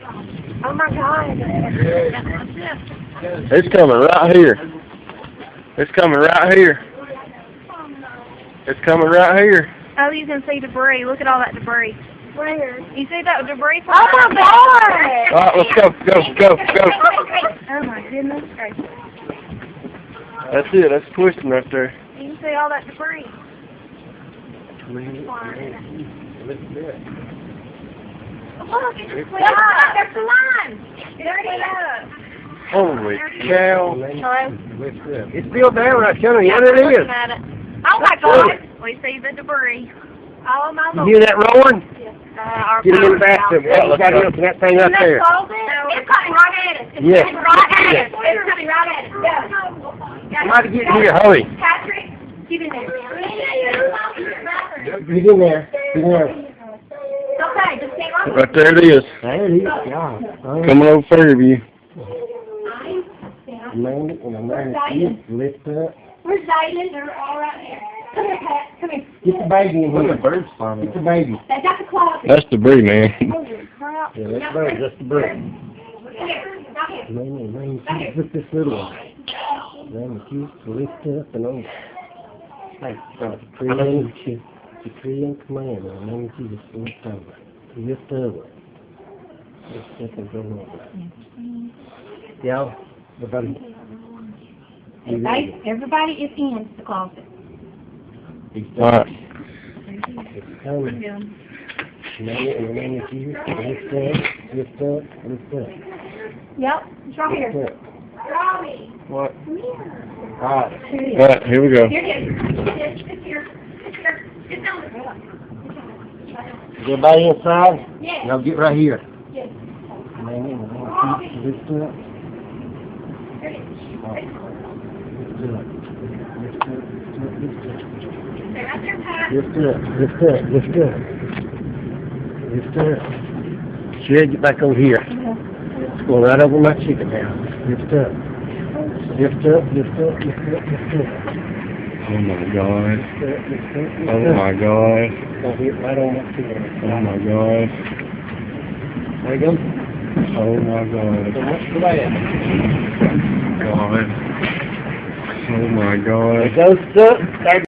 Oh my God. It's coming right here. It's coming right here. It's coming right here. Oh, you can see debris. Look at all that debris. Where? You see that debris? Oh my God! All right, let's go. Oh my goodness gracious. That's it. That's twisting right there. You can see all that debris. Look, it's there's the line. There it is. Holy cow! Hello? It's still down right there. Yeah, What it we're is? looking at it. Oh my God! We see the debris. Oh my Lord. You hear that roaring? Our Get him in the bathtub. Yeah, we got him to that thing up there. It's coming right at us. It's Yes. coming right at us. It's coming right at us. Yeah. Somebody get in here, hurry. Patrick, get in there. Get in there. Okay, just stay right Right there it is. There it is. Yeah. Coming over Fairview. Amanda and Amanda, lift up. Where's Zayden? They're all right there. Come here, Pat. Come here. Get the baby in here. The bird's Get the baby. They got the closet. That's debris, man. Holy crap. Yeah, that's bird. That's the bird. Come here. Right here. Amanda, keep with this little one. Amanda, keep lift up and over. Hey, Supreme command. Amanda, keep just lift over. Lift over. Lift up and go over. Yeah, Everybody is in the closet. All right. It's coming. Amanda and Amanda, keep lift up. Yep, it's right here. Lift up. Robbie, What? come here. All right. All right, here we go. Here it is. It's here. It's on the floor. Is everybody inside? Yes. Now get right here. Yes. Amanda and Amanda, keep lift up. Here it is. Stay right there, Pat. Lift up. Shed, get back over here. It's going right over my chicken house. Lift up. Oh my God. Lift up. Oh my God. Gonna hit right on my chicken house. Oh my God. There you go. Oh my God. So much for that. God. Oh my God. There goes up.